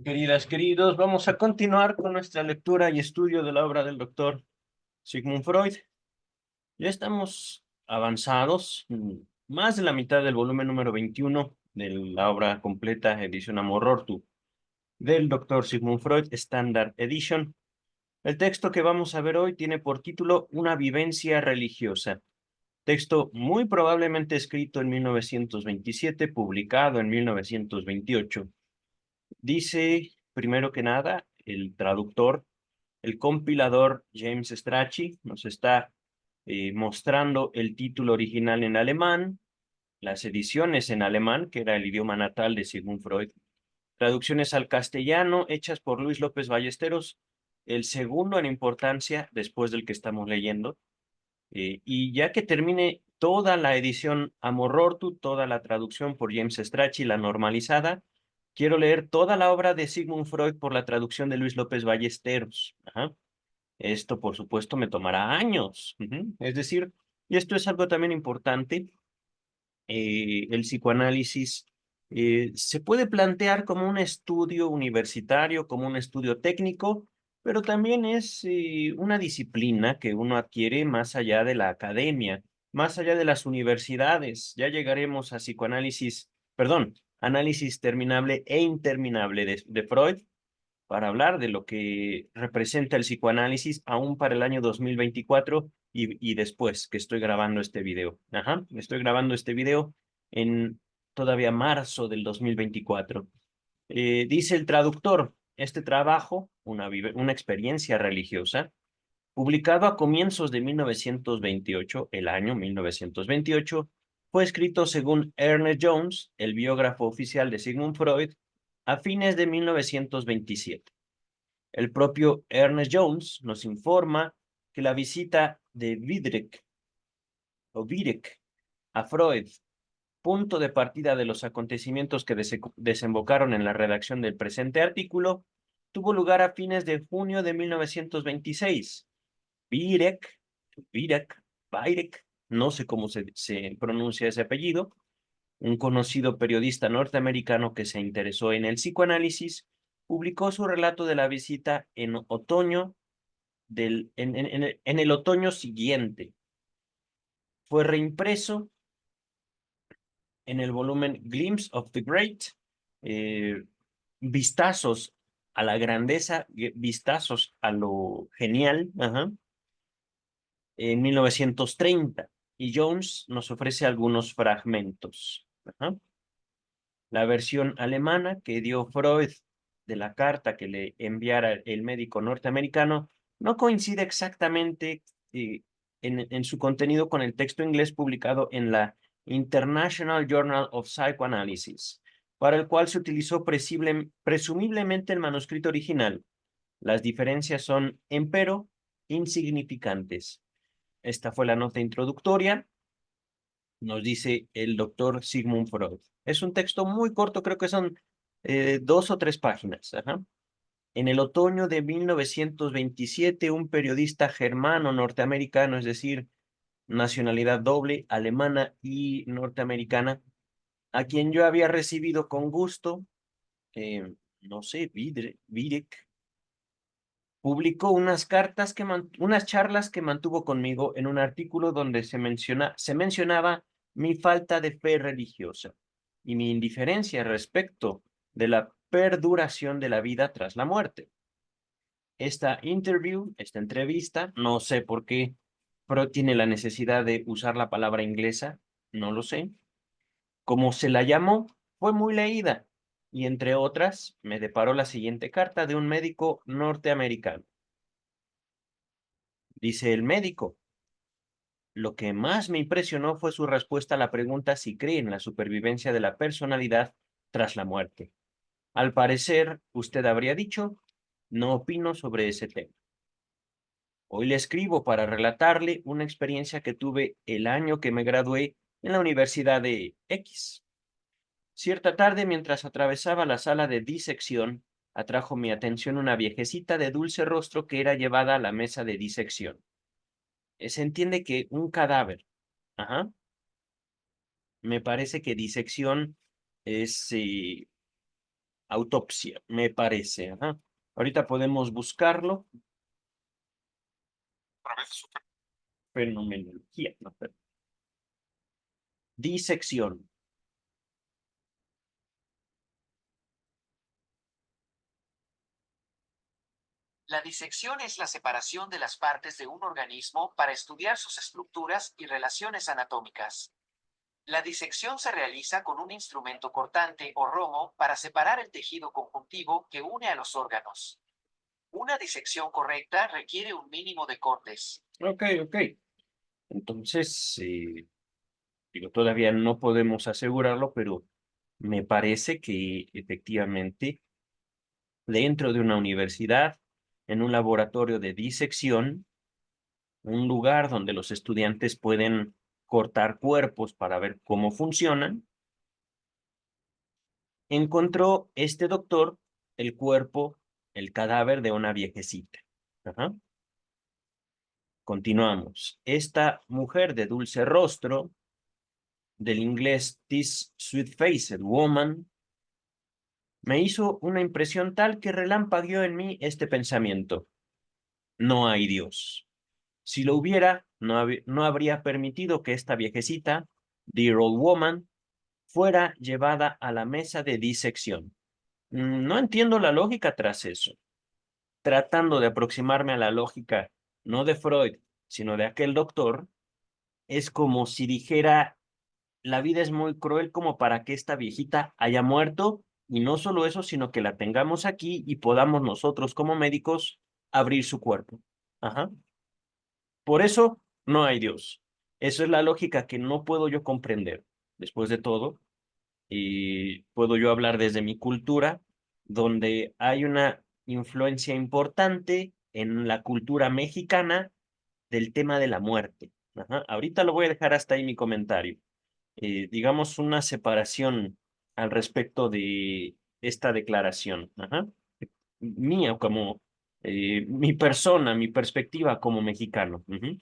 Queridas, queridos, vamos a continuar con nuestra lectura y estudio de la obra del doctor Sigmund Freud. Ya estamos avanzados, más de la mitad del volumen número 21 de la obra completa, edición Amor Ortu, del doctor Sigmund Freud, Standard Edition. El texto que vamos a ver hoy tiene por título Una vivencia religiosa. Texto muy probablemente escrito en 1927, publicado en 1928. Dice, primero que nada, el traductor, el compilador James Strachey nos está mostrando el título original en alemán, las ediciones en alemán, que era el idioma natal de Sigmund Freud, traducciones al castellano hechas por Luis López Ballesteros, el segundo en importancia después del que estamos leyendo. Y ya que termine toda la edición Amorortu, toda la traducción por James Strachey, la normalizada, quiero leer toda la obra de Sigmund Freud por la traducción de Luis López Ballesteros. Ajá. Esto, por supuesto, me tomará años. Es decir, y esto es algo también importante, el psicoanálisis se puede plantear como un estudio universitario, como un estudio técnico, pero también es una disciplina que uno adquiere más allá de la academia, más allá de las universidades. Ya llegaremos a psicoanálisis, perdón, análisis terminable e interminable de Freud para hablar de lo que representa el psicoanálisis aún para el año 2024 y después que estoy grabando este video. Ajá, estoy grabando este video en todavía marzo del 2024. Dice el traductor, este trabajo, una experiencia religiosa, publicado a comienzos de 1928, el año 1928, fue escrito según Ernest Jones, el biógrafo oficial de Sigmund Freud, a fines de 1927. El propio Ernest Jones nos informa que la visita de Videk a Freud, punto de partida de los acontecimientos que desembocaron en la redacción del presente artículo, tuvo lugar a fines de junio de 1926. Videk, Videk, no sé cómo se pronuncia ese apellido, un conocido periodista norteamericano que se interesó en el psicoanálisis, publicó su relato de la visita en otoño en el otoño siguiente. Fue reimpreso en el volumen Glimpse of the Great, eh, vistazos a la grandeza, vistazos a lo genial, ajá, en 1930. Y Jones nos ofrece algunos fragmentos. Ajá. La versión alemana que dio Freud de la carta que le enviara el médico norteamericano no coincide exactamente en su contenido con el texto inglés publicado en la International Journal of Psychoanalysis, para el cual se utilizó presumiblemente el manuscrito original. Las diferencias son, empero, insignificantes. Esta fue la nota introductoria, nos dice el doctor Sigmund Freud. Es un texto muy corto, creo que son 2 o 3 páginas. Ajá. En el otoño de 1927, un periodista germano-norteamericano, es decir, nacionalidad doble, alemana y norteamericana, a quien yo había recibido con gusto, no sé, Videk, publicó unas charlas que mantuvo conmigo en un artículo donde se mencionaba mi falta de fe religiosa y mi indiferencia respecto de la perduración de la vida tras la muerte. Esta entrevista, no sé por qué, pero tiene la necesidad de usar la palabra inglesa, no lo sé. Como se la llamó, fue muy leída y entre otras me deparó la siguiente carta de un médico norteamericano. Dice el médico, lo que más me impresionó fue su respuesta a la pregunta si cree en la supervivencia de la personalidad tras la muerte. Al parecer, usted habría dicho, no opino sobre ese tema. Hoy le escribo para relatarle una experiencia que tuve el año que me gradué en la Universidad de X. Cierta tarde, mientras atravesaba la sala de disección, atrajo mi atención una viejecita de dulce rostro que era llevada a la mesa de disección. Se entiende que un cadáver. Ajá. Me parece que disección es autopsia, me parece. Ajá. Ahorita podemos buscarlo. Fenomenología. No, disección. La disección es la separación de las partes de un organismo para estudiar sus estructuras y relaciones anatómicas. La disección se realiza con un instrumento cortante o romo para separar el tejido conjuntivo que une a los órganos. Una disección correcta requiere un mínimo de cortes. Ok. Entonces, digo, todavía no podemos asegurarlo, pero me parece que efectivamente dentro de una universidad, en un laboratorio de disección, un lugar donde los estudiantes pueden cortar cuerpos para ver cómo funcionan, encontró este doctor el cuerpo, el cadáver de una viejecita. Ajá. Continuamos. Esta mujer de dulce rostro, del inglés This Sweet-Faced Woman, me hizo una impresión tal que relampagueó en mí este pensamiento: no hay Dios. Si lo hubiera, no habría permitido que esta viejecita, dear old woman, fuera llevada a la mesa de disección. No entiendo la lógica tras eso. Tratando de aproximarme a la lógica, no de Freud, sino de aquel doctor, es como si dijera: la vida es muy cruel como para que esta viejita haya muerto, y no solo eso, sino que la tengamos aquí y podamos nosotros como médicos abrir su cuerpo. Ajá. Por eso no hay Dios. Eso es la lógica que no puedo yo comprender. Después de todo, y puedo yo hablar desde mi cultura, donde hay una influencia importante en la cultura mexicana del tema de la muerte. Ajá. Ahorita lo voy a dejar hasta ahí mi comentario. Digamos, una separación al respecto de esta declaración. Ajá. Mía como mi persona, mi perspectiva como mexicano. Ujú.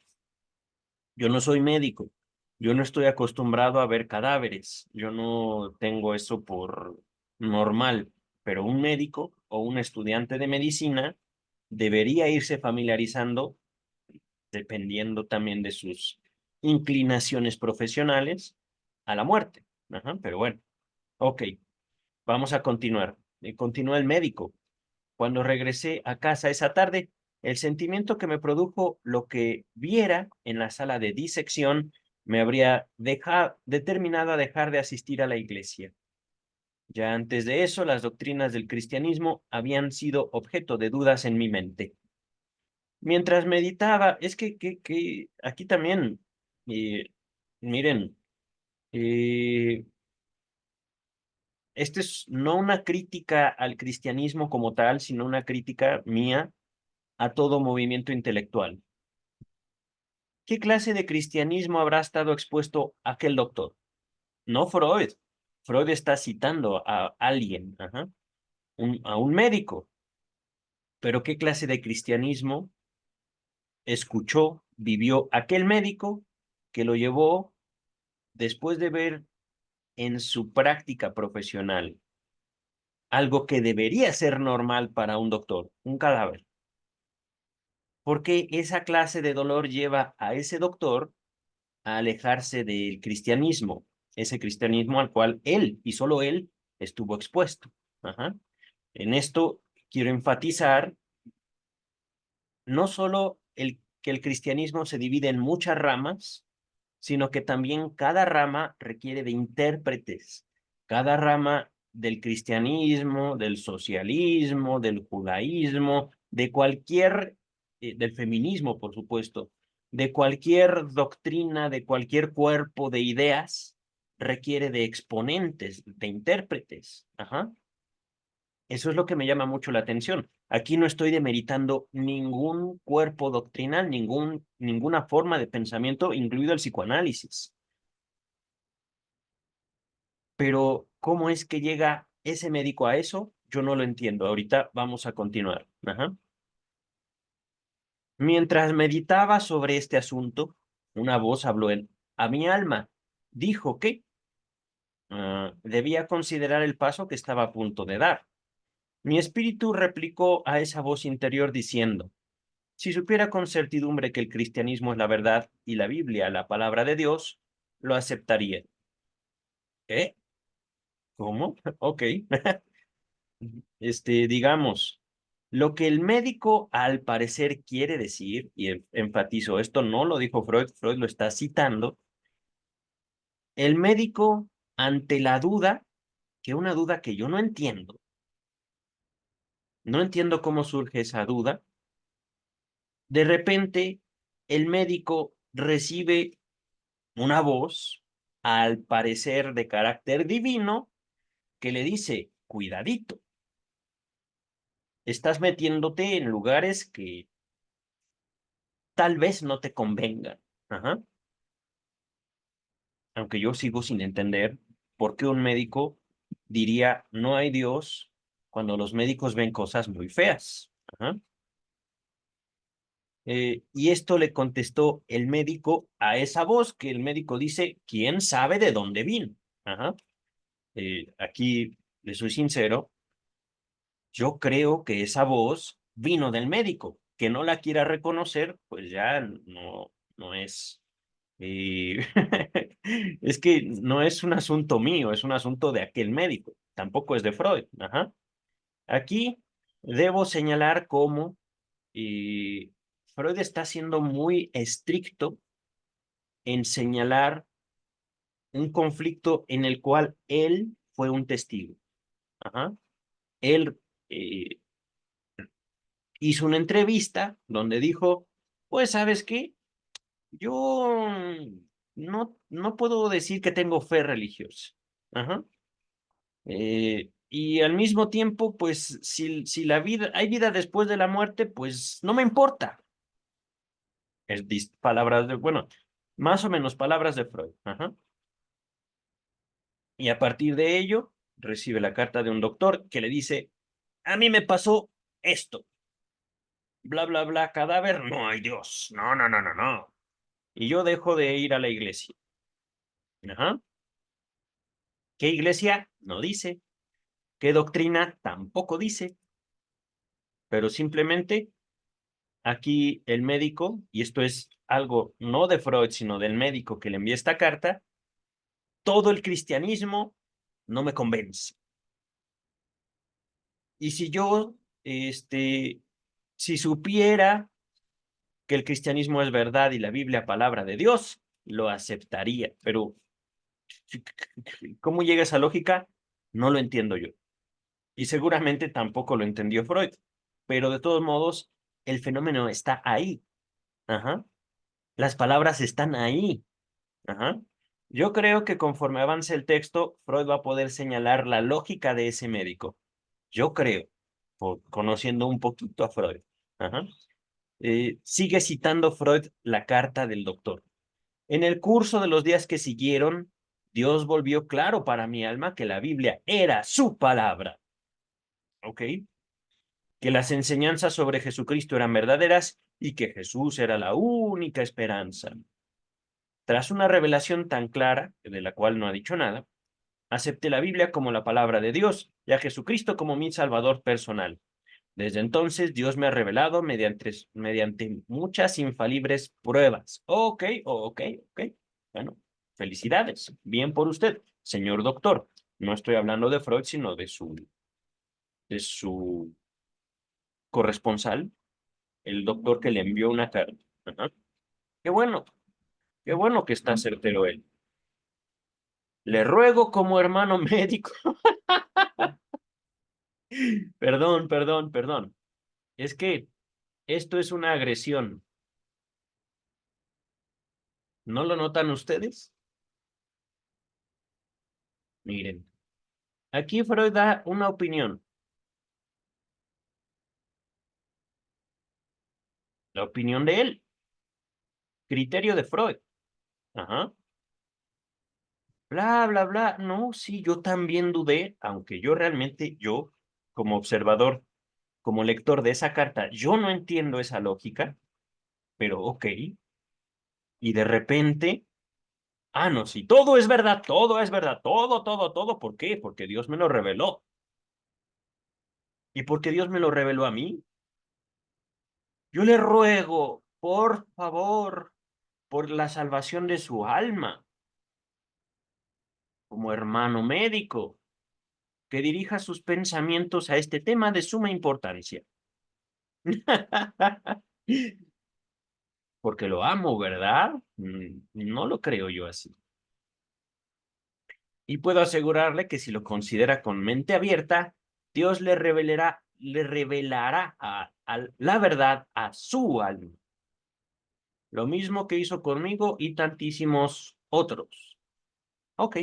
Yo no soy médico, yo no estoy acostumbrado a ver cadáveres, yo no tengo eso por normal, pero un médico o un estudiante de medicina debería irse familiarizando, dependiendo también de sus inclinaciones profesionales, a la muerte. Ajá, pero bueno, ok, vamos a continuar. Continúa el médico. Cuando regresé a casa esa tarde, el sentimiento que me produjo lo que viera en la sala de disección me habría determinado a dejar de asistir a la iglesia. Ya antes de eso, las doctrinas del cristianismo habían sido objeto de dudas en mi mente. Mientras meditaba, es que aquí también, eh, miren, eh, este es no una crítica al cristianismo como tal, sino una crítica mía a todo movimiento intelectual. ¿Qué clase de cristianismo habrá estado expuesto aquel doctor? No Freud. Freud está citando a alguien, ajá, a un médico. Pero ¿qué clase de cristianismo escuchó, vivió aquel médico que lo llevó, después de ver en su práctica profesional algo que debería ser normal para un doctor, un cadáver? ¿Por qué esa clase de dolor lleva a ese doctor a alejarse del cristianismo, ese cristianismo al cual él y solo él estuvo expuesto? Ajá. En esto quiero enfatizar no solo que el cristianismo se divide en muchas ramas, sino que también cada rama requiere de intérpretes. Cada rama del cristianismo, del socialismo, del judaísmo, de cualquier, del feminismo, por supuesto, de cualquier doctrina, de cualquier cuerpo de ideas, requiere de exponentes, de intérpretes. Ajá. Eso es lo que me llama mucho la atención. Aquí no estoy demeritando ningún cuerpo doctrinal, ninguna forma de pensamiento, incluido el psicoanálisis. Pero ¿cómo es que llega ese médico a eso? Yo no lo entiendo. Ahorita vamos a continuar. Ajá. Mientras meditaba sobre este asunto, una voz habló a mi alma. Dijo que debía considerar el paso que estaba a punto de dar. Mi espíritu replicó a esa voz interior diciendo, si supiera con certidumbre que el cristianismo es la verdad y la Biblia la palabra de Dios, lo aceptaría. ¿Eh? ¿Cómo? Ok. Digamos, lo que el médico al parecer quiere decir, y enfatizo, esto no lo dijo Freud, Freud lo está citando, el médico ante la duda, que una duda que yo no entiendo cómo surge esa duda, de repente el médico recibe una voz, al parecer de carácter divino, que le dice, cuidadito, estás metiéndote en lugares que tal vez no te convengan. Ajá. Aunque yo sigo sin entender por qué un médico diría no hay Dios cuando los médicos ven cosas muy feas. Ajá. Y esto le contestó el médico a esa voz que el médico dice, ¿quién sabe de dónde vino? Ajá. Aquí le soy sincero, yo creo que esa voz vino del médico. Que no la quiera reconocer, pues ya no es. eh, es que no es un asunto mío, es un asunto de aquel médico. Tampoco es de Freud. Ajá. Aquí debo señalar cómo Freud está siendo muy estricto en señalar un conflicto en el cual él fue un testigo. Ajá. Él eh, hizo una entrevista donde dijo, pues, ¿sabes qué? Yo no puedo decir que tengo fe religiosa. Ajá. Y al mismo tiempo, pues, si la vida, hay vida después de la muerte, pues no me importa. Palabras de, bueno, más o menos palabras de Freud. Ajá. Y a partir de ello, recibe la carta de un doctor que le dice, a mí me pasó esto. Bla, bla, bla, cadáver, no hay Dios. No, no, no, no, no. Y yo dejo de ir a la iglesia. Ajá. ¿Qué iglesia? No dice. ¿Qué doctrina? Tampoco dice. Pero simplemente aquí el médico, y esto es algo no de Freud, sino del médico que le envía esta carta, todo el cristianismo no me convence. Y si yo, si supiera que el cristianismo es verdad y la Biblia palabra de Dios, lo aceptaría. Pero, ¿cómo llega esa lógica? No lo entiendo yo. Y seguramente tampoco lo entendió Freud. Pero de todos modos, el fenómeno está ahí. Ajá. Las palabras están ahí. Ajá. Yo creo que conforme avance el texto, Freud va a poder señalar la lógica de ese médico. Yo creo, conociendo un poquito a Freud. Ajá. Sigue citando Freud la carta del doctor. En el curso de los días que siguieron, Dios volvió claro para mi alma que la Biblia era su palabra. ¿Ok? Que las enseñanzas sobre Jesucristo eran verdaderas y que Jesús era la única esperanza. Tras una revelación tan clara, de la cual no ha dicho nada, acepté la Biblia como la palabra de Dios y a Jesucristo como mi Salvador personal. Desde entonces, Dios me ha revelado mediante muchas infalibles pruebas. Ok, ok, ok. Bueno, felicidades. Bien por usted, señor doctor. No estoy hablando de Freud, sino de su corresponsal, el doctor que le envió una carta. Ajá. Qué bueno, qué bueno que está certero él. Le ruego como hermano médico. Perdón, perdón, perdón. Es que esto es una agresión. ¿No lo notan ustedes? Miren, aquí Freud da una opinión, la opinión de él, criterio de Freud. Ajá. Bla, bla, bla. No, sí, yo también dudé, aunque yo realmente, yo, como observador, como lector de esa carta, yo no entiendo esa lógica, pero ok. Y de repente, no, sí, todo es verdad, todo es verdad, todo, todo, todo. ¿Por qué? Porque Dios me lo reveló. y porque Dios me lo reveló a mí. Yo le ruego, por favor, por la salvación de su alma, como hermano médico, que dirija sus pensamientos a este tema de suma importancia. Porque lo amo, ¿verdad? No lo creo yo así. Y puedo asegurarle que si lo considera con mente abierta, Dios le revelará la verdad a su alma. Lo mismo que hizo conmigo y tantísimos otros. Ok,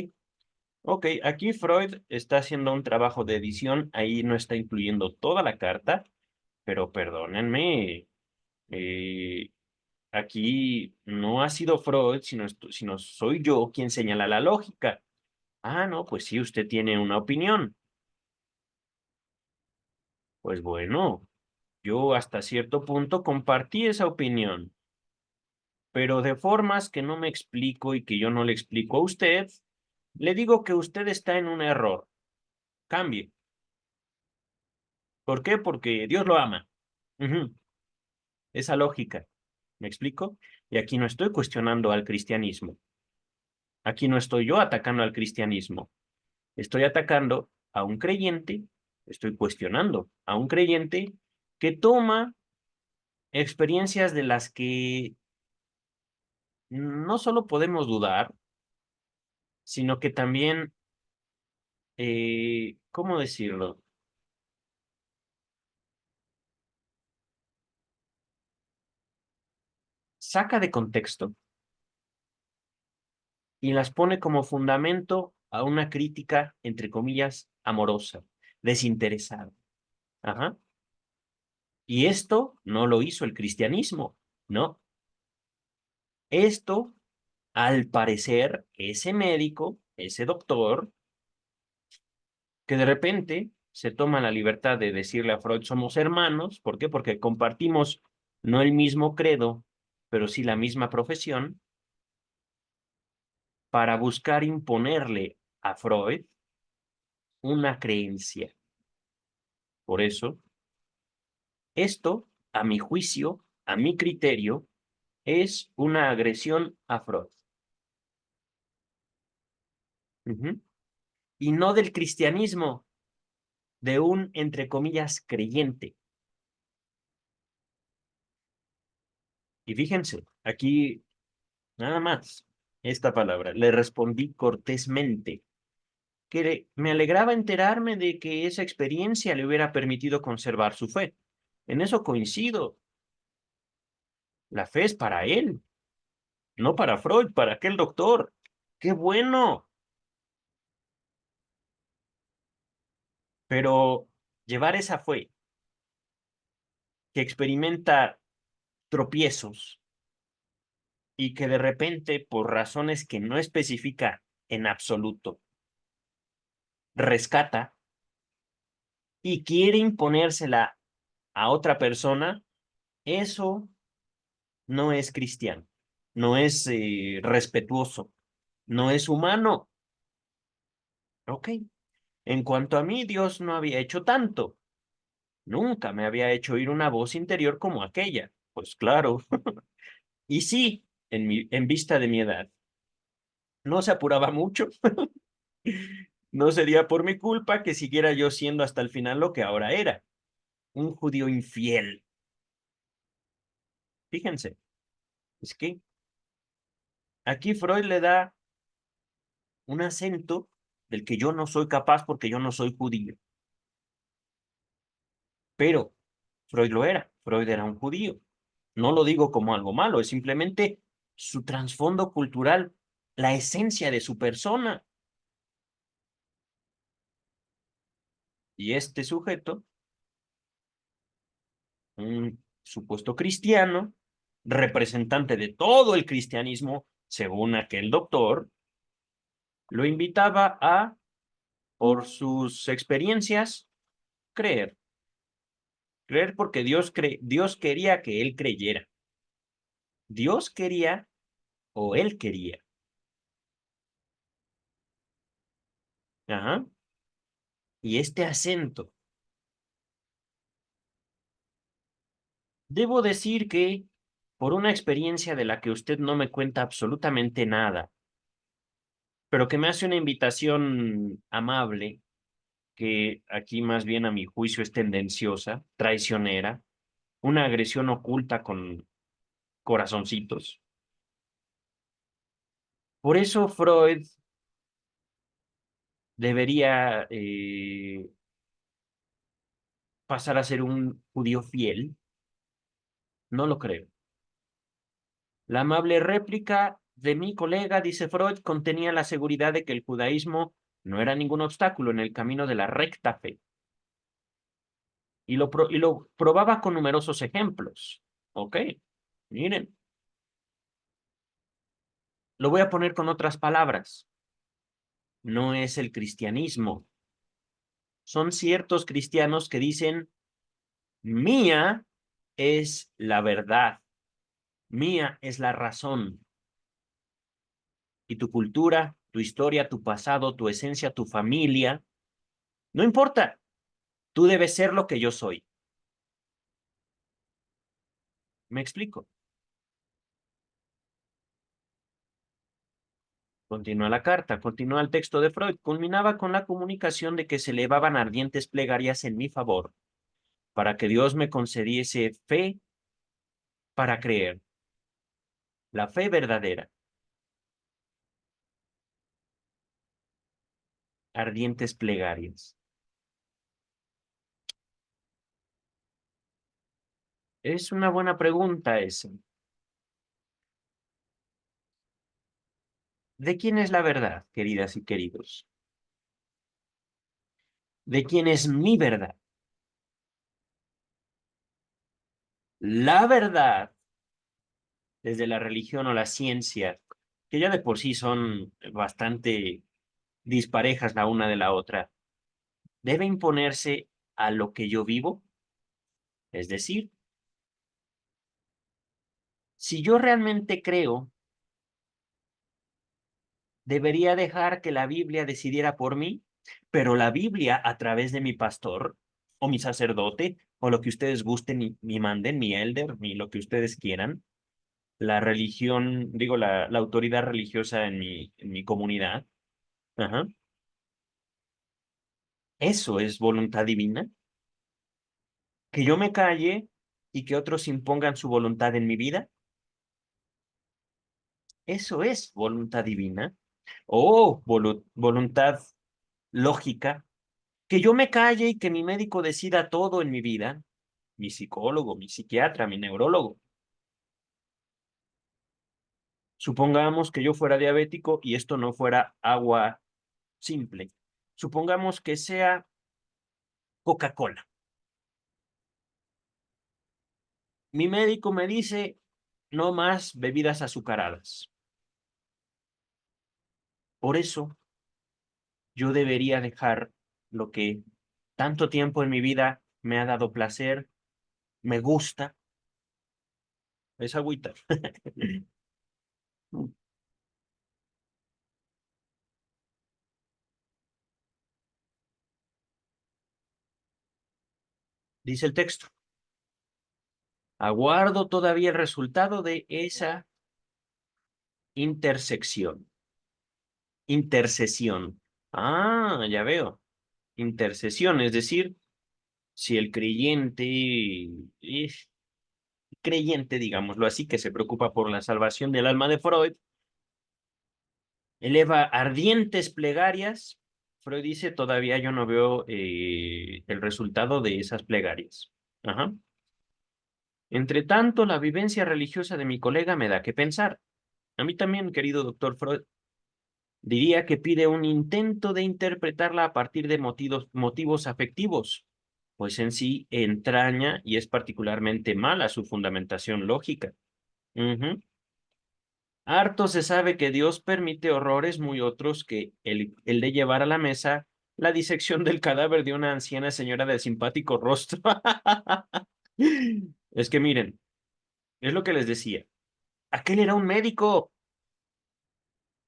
ok, aquí Freud está haciendo un trabajo de edición, ahí no está incluyendo toda la carta, pero perdónenme, eh, aquí no ha sido Freud, sino soy yo quien señala la lógica. Ah, no, pues sí, usted tiene una opinión. Pues bueno, yo hasta cierto punto compartí esa opinión, pero de formas que no me explico y que yo no le explico a usted, le digo que usted está en un error. Cambie. ¿Por qué? Porque Dios lo ama. Ujú, esa lógica. ¿Me explico? Y aquí no estoy cuestionando al cristianismo. Aquí no estoy yo atacando al cristianismo. Estoy atacando a un creyente, estoy cuestionando a un creyente que toma experiencias de las que no solo podemos dudar, sino que también, ¿cómo decirlo? Saca de contexto y las pone como fundamento a una crítica, entre comillas, amorosa, desinteresada. Ajá. Y esto no lo hizo el cristianismo, ¿no? Esto, al parecer, ese médico, ese doctor, que de repente se toma la libertad de decirle a Freud, somos hermanos, ¿por qué? Porque compartimos no el mismo credo, pero sí la misma profesión, para buscar imponerle a Freud una creencia. Por eso, esto, a mi juicio, a mi criterio, es una agresión a Freud. Ujú. Y no del cristianismo, de un, entre comillas, creyente. Y fíjense, aquí nada más esta palabra, le respondí cortésmente que me alegraba enterarme de que esa experiencia le hubiera permitido conservar su fe. En eso coincido. La fe es para él, no para Freud, para aquel doctor. ¡Qué bueno! Pero llevar esa fe que experimenta tropiezos y que de repente, por razones que no especifica en absoluto, rescata y quiere imponérsela a otra persona, eso no es cristiano, no es respetuoso, no es humano. Ok. En cuanto a mí, Dios no había hecho tanto. Nunca me había hecho oír una voz interior como aquella. Pues claro. Y sí, en vista de mi edad, no se apuraba mucho. No sería por mi culpa que siguiera yo siendo hasta el final lo que ahora era, un judío infiel. Fíjense, es que aquí Freud le da un acento del que yo no soy capaz porque yo no soy judío. Pero Freud lo era, Freud era un judío. No lo digo como algo malo, es simplemente su trasfondo cultural, la esencia de su persona. Y este sujeto, un supuesto cristiano, representante de todo el cristianismo, según aquel doctor, lo invitaba a, por sus experiencias, creer. Creer porque Dios quería que él creyera. Dios quería o él quería. Ajá. Y este acento Debo decir que, por una experiencia de la que usted no me cuenta absolutamente nada, pero que me hace una invitación amable, que aquí más bien a mi juicio es tendenciosa, traicionera, una agresión oculta con corazoncitos. Por eso Freud debería pasar a ser un judío fiel. No lo creo. La amable réplica de mi colega, dice Freud, contenía la seguridad de que el judaísmo no era ningún obstáculo en el camino de la recta fe. Y lo probaba con numerosos ejemplos. Ok, miren, lo voy a poner con otras palabras. No es el cristianismo. Son ciertos cristianos que dicen, mía es la verdad, mía es la razón. Y tu cultura, tu historia, tu pasado, tu esencia, tu familia, no importa. Tú debes ser lo que yo soy. ¿Me explico? Continúa la carta, continúa el texto de Freud. Culminaba con la comunicación de que se elevaban ardientes plegarias en mi favor, para que Dios me concediese fe para creer, la fe verdadera. Ardientes plegarias. Es una buena pregunta esa. ¿De quién es la verdad, queridas y queridos? ¿De quién es mi verdad? La verdad, desde la religión o la ciencia, que ya de por sí son bastante disparejas la una de la otra, debe imponerse a lo que yo vivo. Es decir, si yo realmente creo, debería dejar que la Biblia decidiera por mí, pero la Biblia a través de mi pastor o mi sacerdote o lo que ustedes gusten y manden, mi elder, ni lo que ustedes quieran, la religión, digo, la autoridad religiosa en mi comunidad. Ajá. Eso es voluntad divina. Que yo me calle y que otros impongan su voluntad en mi vida. Eso es voluntad divina. O voluntad lógica. Que yo me calle y que mi médico decida todo en mi vida. Mi psicólogo, mi psiquiatra, mi neurólogo. Supongamos que yo fuera diabético y esto no fuera agua simple. Supongamos que sea Coca-Cola. Mi médico me dice, no más bebidas azucaradas. Por eso yo debería dejar lo que tanto tiempo en mi vida me ha dado placer, me gusta, es agüita. Dice el texto, aguardo todavía el resultado de esa intersección, intercesión. Ah, ya veo, intercesión, es decir, si el creyente, digámoslo así, que se preocupa por la salvación del alma de Freud, eleva ardientes plegarias. Freud dice, todavía yo no veo el resultado de esas plegarias. Ajá. Entre tanto, la vivencia religiosa de mi colega me da que pensar. A mí también, querido doctor Freud, diría que pide un intento de interpretarla a partir de motivos afectivos, pues en sí entraña y es particularmente mala su fundamentación lógica. Ujú. Harto se sabe que Dios permite horrores muy otros que el de llevar a la mesa la disección del cadáver de una anciana señora de simpático rostro. Es que miren, es lo que les decía. Aquel era un médico.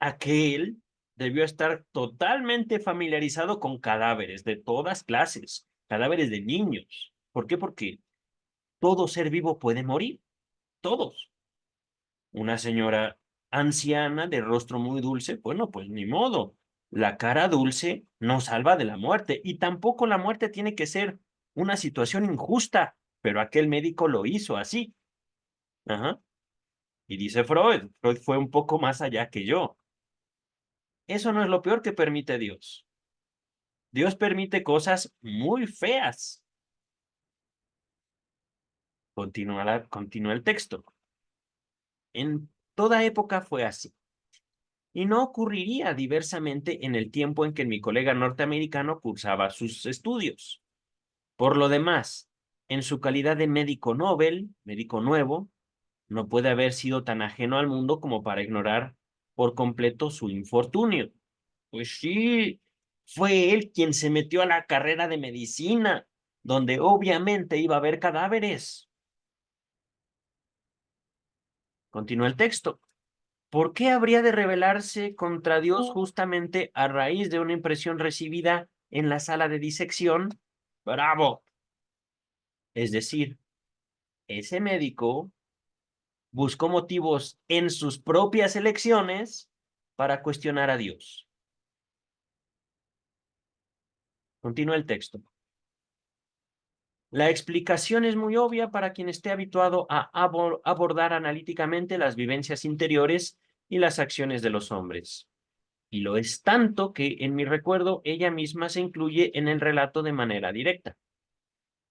Aquel debió estar totalmente familiarizado con cadáveres de todas clases, cadáveres de niños. ¿Por qué? Porque todo ser vivo puede morir, todos. Una señora anciana de rostro muy dulce, bueno, pues ni modo. La cara dulce no salva de la muerte y tampoco la muerte tiene que ser una situación injusta, pero aquel médico lo hizo así. Ajá. Y dice Freud fue un poco más allá que yo. Eso no es lo peor que permite Dios. Dios permite cosas muy feas. Continúa el texto. En toda época fue así. Y no ocurriría diversamente en el tiempo en que mi colega norteamericano cursaba sus estudios. Por lo demás, en su calidad de médico Nobel, médico nuevo, no puede haber sido tan ajeno al mundo como para ignorar por completo su infortunio. Pues sí, fue él quien se metió a la carrera de medicina, donde obviamente iba a haber cadáveres. Continúa el texto. ¿Por qué habría de rebelarse contra Dios justamente a raíz de una impresión recibida en la sala de disección? ¡Bravo! Es decir, ese médico buscó motivos en sus propias elecciones para cuestionar a Dios. Continúa el texto. La explicación es muy obvia para quien esté habituado a abordar analíticamente las vivencias interiores y las acciones de los hombres. Y lo es tanto que, en mi recuerdo, ella misma se incluye en el relato de manera directa.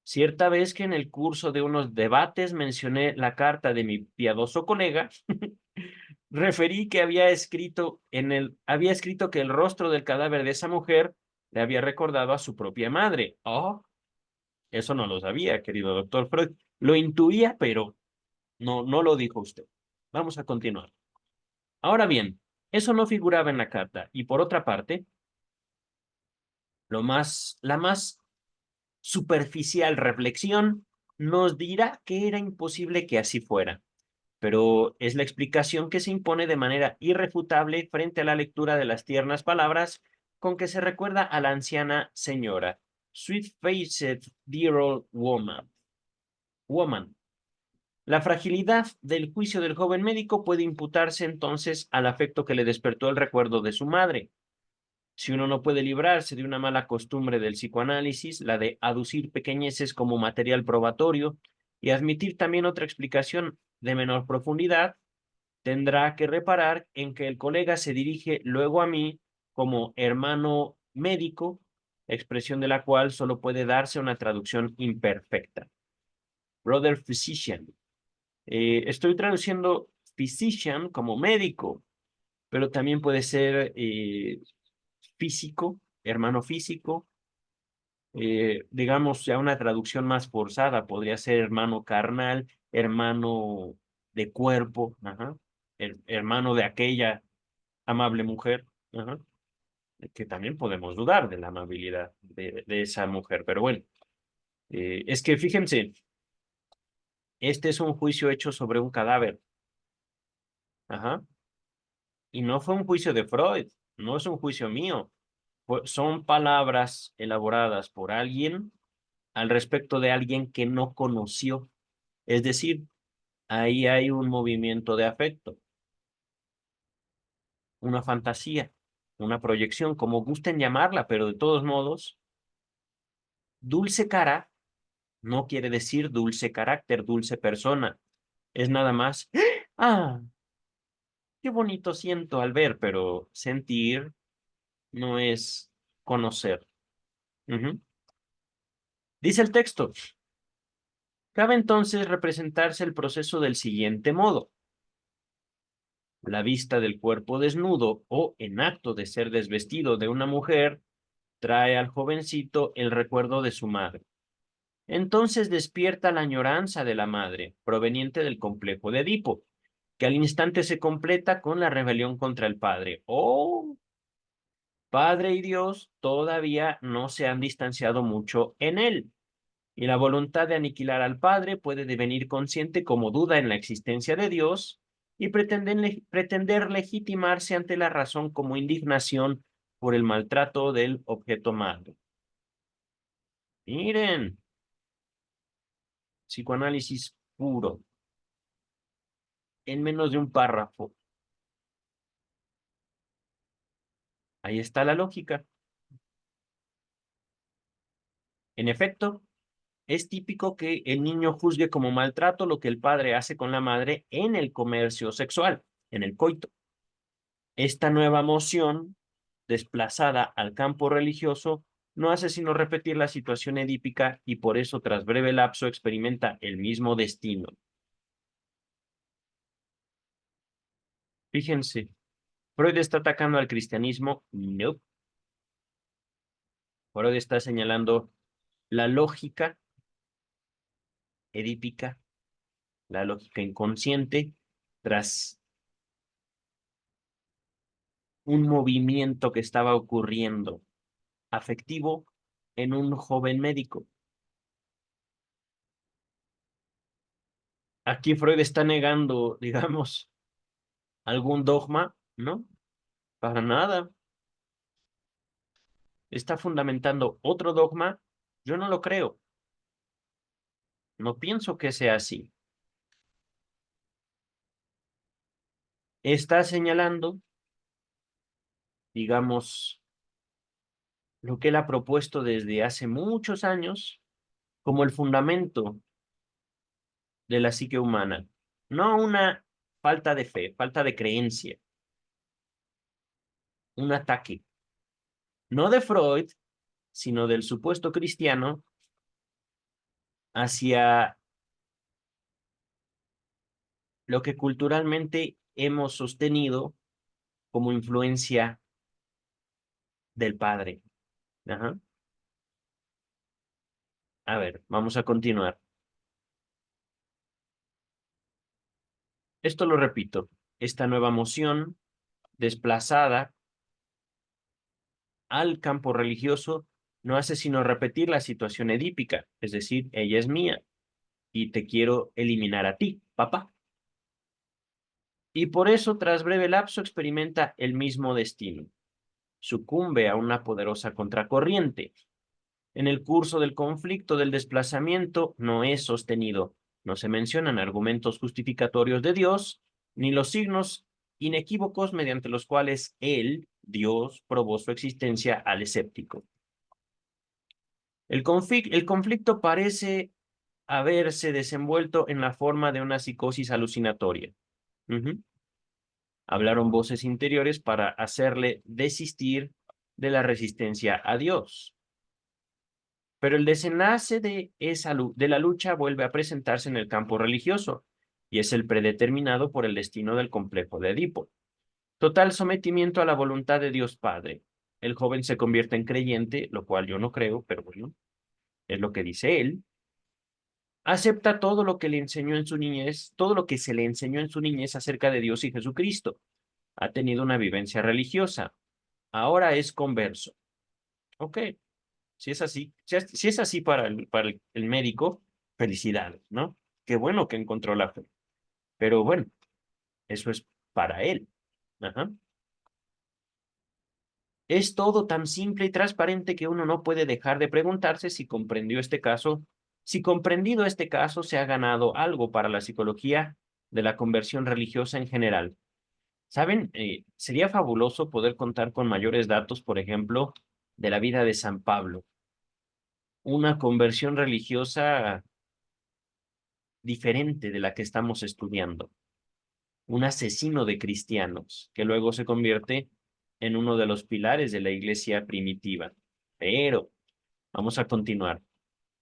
Cierta vez que en el curso de unos debates mencioné la carta de mi piadoso colega, referí que había escrito que el rostro del cadáver de esa mujer le había recordado a su propia madre. Oh, eso no lo sabía, querido doctor Freud. Lo intuía, pero no lo dijo usted. Vamos a continuar. Ahora bien, eso no figuraba en la carta. Y por otra parte, la más superficial reflexión nos dirá que era imposible que así fuera, pero es la explicación que se impone de manera irrefutable frente a la lectura de las tiernas palabras con que se recuerda a la anciana señora. Sweet-faced dear old woman. Woman. La fragilidad del juicio del joven médico puede imputarse entonces al afecto que le despertó el recuerdo de su madre. Si uno no puede librarse de una mala costumbre del psicoanálisis, la de aducir pequeñeces como material probatorio y admitir también otra explicación de menor profundidad, tendrá que reparar en que el colega se dirige luego a mí como hermano médico, expresión de la cual solo puede darse una traducción imperfecta. Brother physician. Estoy traduciendo physician como médico, pero también puede ser físico, hermano físico, digamos ya una traducción más forzada, podría ser hermano carnal, hermano de cuerpo, ajá, hermano de aquella amable mujer, ajá, que también podemos dudar de la amabilidad de esa mujer, pero bueno, es que fíjense, este es un juicio hecho sobre un cadáver, ajá, y no fue un juicio de Freud, no es un juicio mío, son palabras elaboradas por alguien al respecto de alguien que no conoció. Es decir, ahí hay un movimiento de afecto, una fantasía, una proyección, como gusten llamarla, pero de todos modos, dulce cara no quiere decir dulce carácter, dulce persona. Es nada más, ah, qué bonito siento al ver, pero sentir no es conocer. Ujú. Dice el texto, cabe entonces representarse el proceso del siguiente modo. La vista del cuerpo desnudo o en acto de ser desvestido de una mujer trae al jovencito el recuerdo de su madre. Entonces despierta la añoranza de la madre, proveniente del complejo de Edipo, que al instante se completa con la rebelión contra el padre. Oh, Padre y Dios todavía no se han distanciado mucho en él, y la voluntad de aniquilar al padre puede devenir consciente como duda en la existencia de Dios y pretender legitimarse ante la razón como indignación por el maltrato del objeto madre. Miren, psicoanálisis puro, en menos de un párrafo. Ahí está la lógica. En efecto, es típico que el niño juzgue como maltrato lo que el padre hace con la madre en el comercio sexual, en el coito. Esta nueva moción, desplazada al campo religioso, no hace sino repetir la situación edípica y por eso tras breve lapso experimenta el mismo destino. Fíjense, ¿Freud está atacando al cristianismo? No. Freud está señalando la lógica edípica, la lógica inconsciente, tras un movimiento que estaba ocurriendo afectivo en un joven médico. Aquí Freud está negando, digamos, algún dogma, ¿no? Para nada. Está fundamentando otro dogma. Yo no lo creo. No pienso que sea así. Está señalando, digamos, lo que él ha propuesto desde hace muchos años como el fundamento de la psique humana. No una falta de fe, falta de creencia, un ataque. No de Freud, sino del supuesto cristiano hacia lo que culturalmente hemos sostenido como influencia del padre. Ajá. A ver, vamos a continuar. Esto lo repito, esta nueva moción desplazada al campo religioso no hace sino repetir la situación edípica, es decir, ella es mía y te quiero eliminar a ti, papá. Y por eso, tras breve lapso, experimenta el mismo destino. Sucumbe a una poderosa contracorriente. En el curso del conflicto del desplazamiento no es sostenido. No se mencionan argumentos justificatorios de Dios, ni los signos inequívocos mediante los cuales él, Dios, probó su existencia al escéptico. El conflicto parece haberse desenvuelto en la forma de una psicosis alucinatoria. Hablaron voces interiores para hacerle desistir de la resistencia a Dios. Pero el desenlace de la lucha vuelve a presentarse en el campo religioso, y es el predeterminado por el destino del complejo de Edipo. Total sometimiento a la voluntad de Dios Padre. El joven se convierte en creyente, lo cual yo no creo, pero bueno, es lo que dice él. Acepta todo lo que le enseñó en su niñez, todo lo que se le enseñó en su niñez acerca de Dios y Jesucristo. Ha tenido una vivencia religiosa. Ahora es converso. Ok, si es así, si es así para el médico, felicidades, ¿no? Qué bueno que encontró la fe. Pero bueno, eso es para él. Ajá. Es todo tan simple y transparente que uno no puede dejar de preguntarse si comprendió este caso, si comprendido este caso se ha ganado algo para la psicología de la conversión religiosa en general. ¿Saben? Sería fabuloso poder contar con mayores datos, por ejemplo, de la vida de San Pablo. Una conversión religiosa diferente de la que estamos estudiando. Un asesino de cristianos que luego se convierte en uno de los pilares de la iglesia primitiva. Pero vamos a continuar.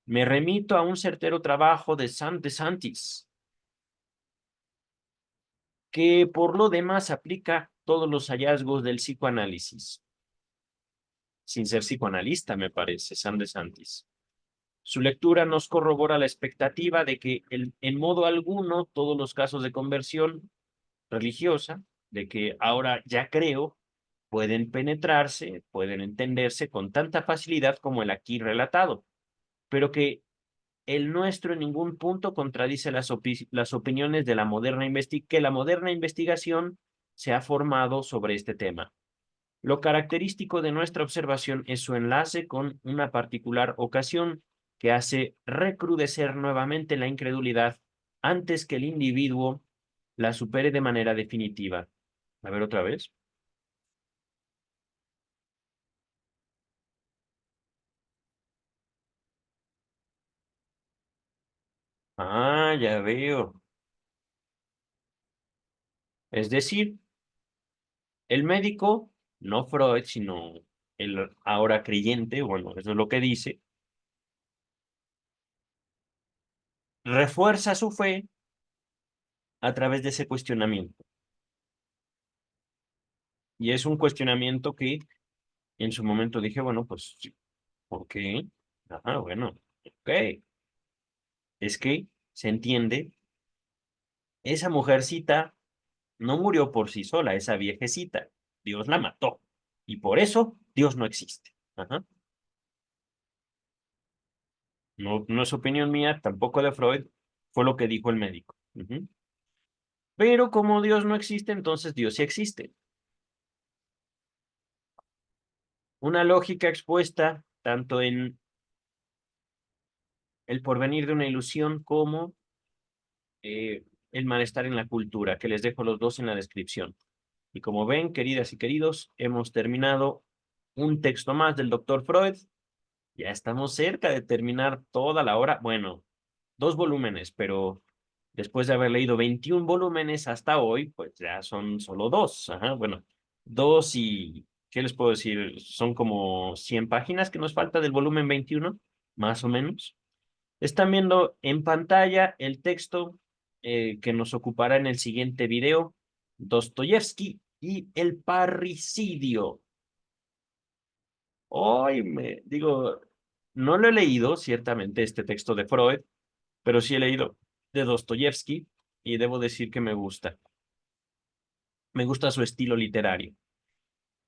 Me remito a un certero trabajo de San DeSantis, que por lo demás aplica todos los hallazgos del psicoanálisis. Sin ser psicoanalista, me parece, San DeSantis. Su lectura nos corrobora la expectativa de que en modo alguno todos los casos de conversión religiosa, de que ahora ya creo, pueden penetrarse, pueden entenderse con tanta facilidad como el aquí relatado, pero que el nuestro en ningún punto contradice las opiniones de la que la moderna investigación se ha formado sobre este tema. Lo característico de nuestra observación es su enlace con una particular ocasión, que hace recrudecer nuevamente la incredulidad antes que el individuo la supere de manera definitiva. A ver otra vez. Ah, ya veo. Es decir, el médico, no Freud, sino el ahora creyente, bueno, eso es lo que dice, refuerza su fe a través de ese cuestionamiento. Y es un cuestionamiento que en su momento dije, bueno, pues, sí, ¿por qué? Ajá, bueno, ok. Es que se entiende, esa mujercita no murió por sí sola, esa viejecita. Dios la mató. Y por eso Dios no existe. Ajá. No, no es opinión mía, tampoco de Freud, fue lo que dijo el médico. Ujú. Pero como Dios no existe, entonces Dios sí existe. Una lógica expuesta tanto en el porvenir de una ilusión como el malestar en la cultura, que les dejo los dos en la descripción. Y como ven, queridas y queridos, hemos terminado un texto más del doctor Freud. Ya estamos cerca de terminar toda la obra. Bueno, 2 volúmenes, pero después de haber leído 21 volúmenes hasta hoy, pues ya son solo dos. Ajá, bueno, dos y, ¿qué les puedo decir? Son como 100 páginas que nos falta del volumen 21, más o menos. Están viendo en pantalla el texto que nos ocupará en el siguiente video, Dostoyevsky y el parricidio. Hoy me digo, no lo he leído, ciertamente, este texto de Freud, pero sí he leído de Dostoyevsky y debo decir que me gusta. Me gusta su estilo literario.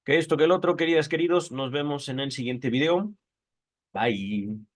Que esto, que el otro, queridas, queridos, nos vemos en el siguiente video. Bye.